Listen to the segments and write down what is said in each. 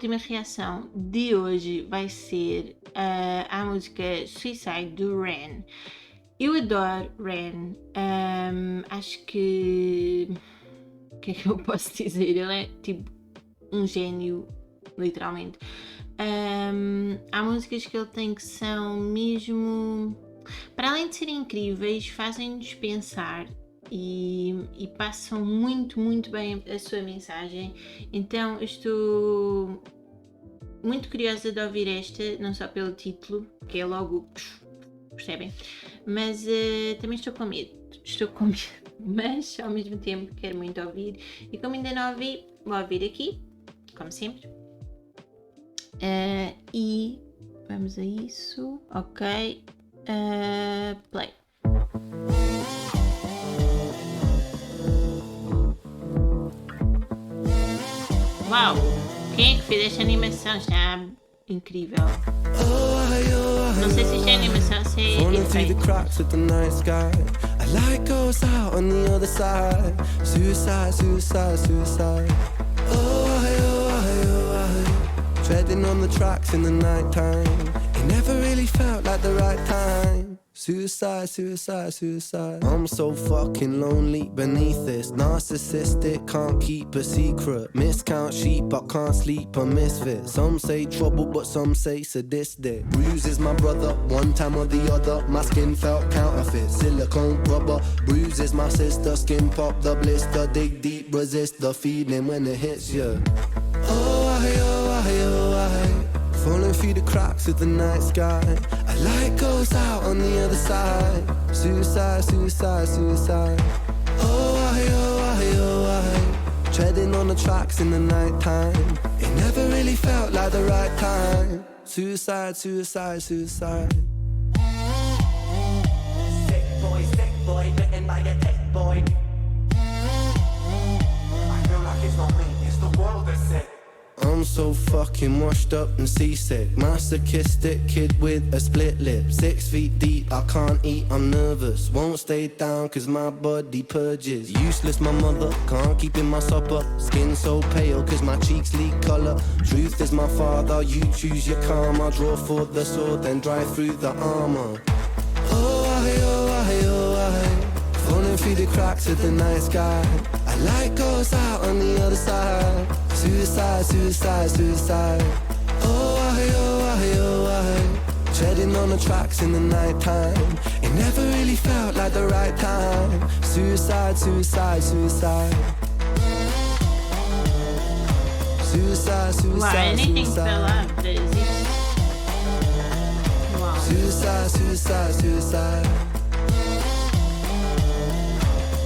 última reação de hoje vai ser a música Suicide do Ren. Eu adoro Ren. Acho que... O que é que eu posso dizer? Ele é tipo um gênio, literalmente. Há músicas que ele tem que são mesmo... Para além de serem incríveis, fazem-nos pensar e passam muito, muito bem a sua mensagem. Então eu estou muito curiosa de ouvir esta, não só pelo título, que é logo... Percebem? Mas também estou com medo, mas ao mesmo tempo quero muito ouvir. E como ainda não ouvi, vou ouvir aqui, como sempre. E vamos a isso. Ok. Play. Uau! Quem é que fez esta animação? Está incrível. Não sei se isto é animação ou se é efeito. A light goes out on the other side. Suicide, suicide, suicide. Treading on the tracks in the night time. It never really felt like the right time. Suicide, suicide, suicide. I'm so fucking lonely beneath this. Narcissistic, can't keep a secret. Miscount sheep, I can't sleep, a misfit. Some say trouble, but some say sadistic. Bruises my brother, one time or the other. My skin felt counterfeit, silicone rubber. Bruises my sister, skin pop the blister. Dig deep, resist the feeling when it hits you. Falling through the cracks of the night sky. A light goes out on the other side. Suicide, suicide, suicide. Treading on the tracks in the night time. It never really felt like the right time. Suicide, suicide, suicide. Sick boy, bitten by a tech boy. I feel like it's not me, it's the world that's sick. I'm so fucking washed up and seasick. Masochistic kid with a split lip. 6 feet deep, I can't eat, I'm nervous. Won't stay down cause my body purges. Useless my mother, can't keep in my supper. Skin so pale cause my cheeks leak colour. Truth is my father, you choose your karma. Draw for the sword, then drive through the armour. Falling through the cracks of the night sky. A light goes out on the other side. Suicide, suicide, suicide. Treading on the tracks in the night time. It never really felt like the right time. Suicide, suicide, suicide. Suicide, suicide, suicide. Suicide, suicide, suicide.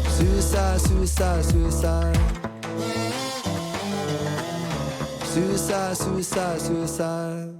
Suicide, suicide, suicide. Suicide, suicide, suicide.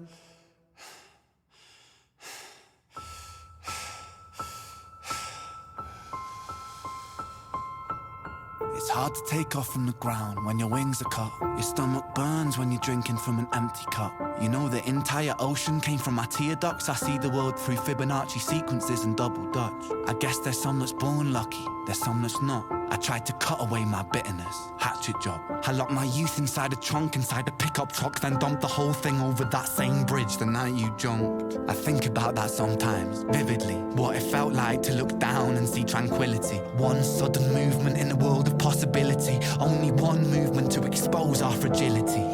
It's hard to take off from the ground when your wings are cut. Your stomach burns when you're drinking from an empty cup. You know the entire ocean came from my tear ducts. I see the world through Fibonacci sequences and double Dutch. I guess there's some that's born lucky, there's some that's not. I tried to cut away my bitterness, hatchet job. I locked my youth inside a trunk, inside a pickup truck, then dumped the whole thing over that same bridge the night you jumped. I think about that sometimes, vividly. What it felt like to look down and see tranquility. One sudden movement in a world of possibility. Only one movement to expose our fragility.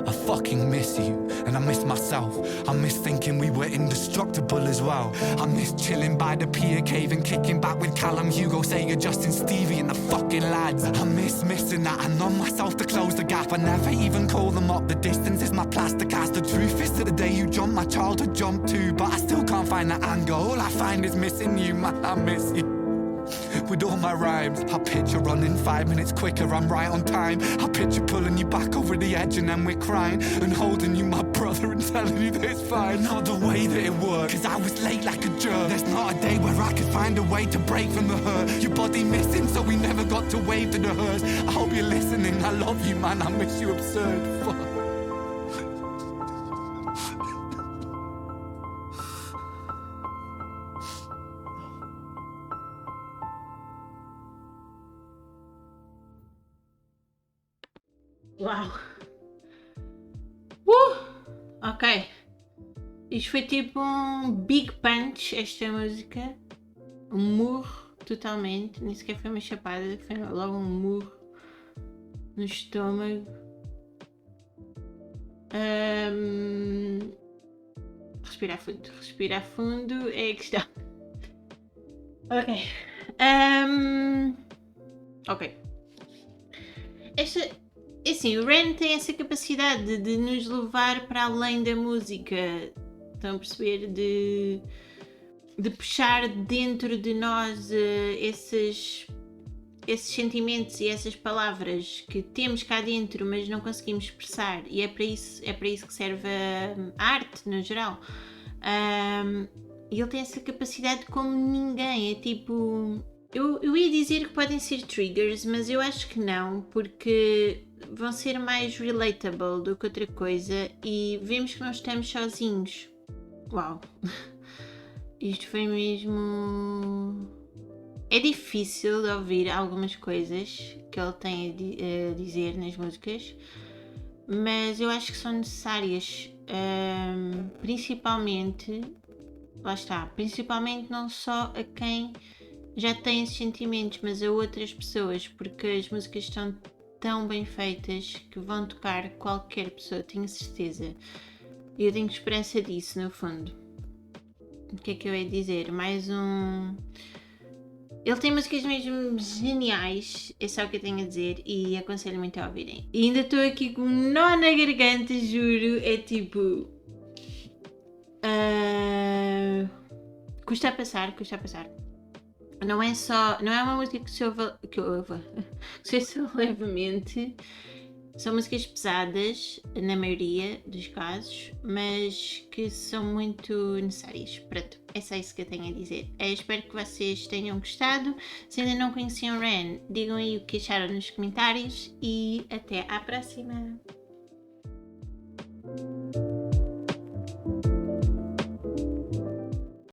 I fucking miss you, and I miss myself. I miss thinking we were indestructible as well. I miss chilling by the pier cave and kicking back with Callum, Hugo, Sega, Justin, Stevie and the fucking lads. I miss missing that. I numb myself to close the gap. I never even call them up. The distance is my plaster cast. The truth is to the day you jumped, my childhood jumped too. But I still can't find that anger. All I find is missing you, man, I miss you. With all my rhymes, I picture running 5 minutes quicker, I'm right on time. I picture pulling you back over the edge and then we're crying. And holding you, my brother, and telling you that it's fine. Not the way that it worked, cause I was late like a jerk. There's not a day where I could find a way to break from the hurt. Your body missing, so we never got to wave to the hers. I hope you're listening, I love you, man, I miss you absurd. Fuck. Uau! Ok. Isto foi tipo um big punch, esta música. Um murro, totalmente. Nem sequer foi uma chapada, foi logo um murro no estômago. Respirar fundo é a questão. Ok. Ok. Assim, o Ren tem essa capacidade de nos levar para além da música. Estão a perceber? De puxar dentro de nós esses sentimentos e essas palavras que temos cá dentro, mas não conseguimos expressar. E é para isso que serve a arte, no geral. E ele tem essa capacidade como ninguém. É tipo... Eu ia dizer que podem ser triggers, mas eu acho que não, porque vão ser mais relatable do que outra coisa e vemos que não estamos sozinhos. Uau! Isto foi mesmo... É difícil de ouvir algumas coisas que ele tem a dizer nas músicas, mas eu acho que são necessárias, principalmente, lá está, principalmente não só a quem já tem esses sentimentos, mas a outras pessoas, porque as músicas estão tão bem feitas que vão tocar qualquer pessoa, tenho certeza. E eu tenho esperança disso, no fundo. O que é que eu ia dizer? Mais um... Ele tem músicas mesmo geniais, é só o que eu tenho a dizer e aconselho muito a ouvirem. E ainda estou aqui com um nó na garganta, juro, é tipo... Custa a passar. Não é uma música que se ouve levemente. São músicas pesadas, na maioria dos casos, mas que são muito necessárias. Pronto, é só isso que eu tenho a dizer. Espero que vocês tenham gostado. Se ainda não conheciam Ren, digam aí o que acharam nos comentários e até à próxima!